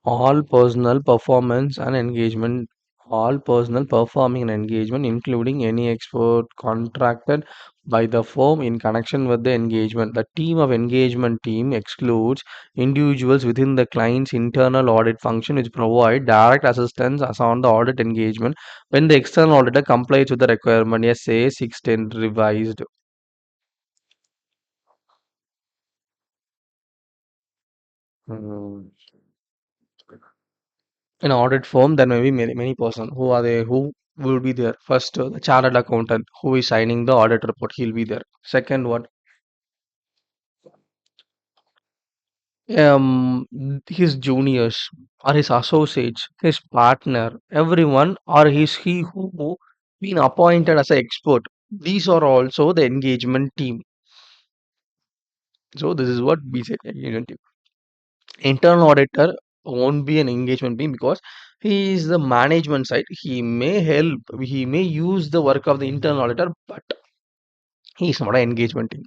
All personal performance and engagement, all personal performing and engagement, including any expert contracted by the firm in connection with the engagement. The team of engagement team excludes individuals within the client's internal audit function which provide direct assistance as on the audit engagement when the external auditor complies with the requirement. Yes, say 610 revised. Hmm. In audit firm, there may be many person. Who are they? Who will be there? First, the chartered accountant who is signing the audit report. He'll be there. Second, what? His juniors or his associates, his partner, everyone, or he who been appointed as an expert. These are also the engagement team. So this is what we say engagement team. Internal auditor won't be an engagement team because he is the management side. He may help, he may use the work of the internal auditor, but he is not an engagement team.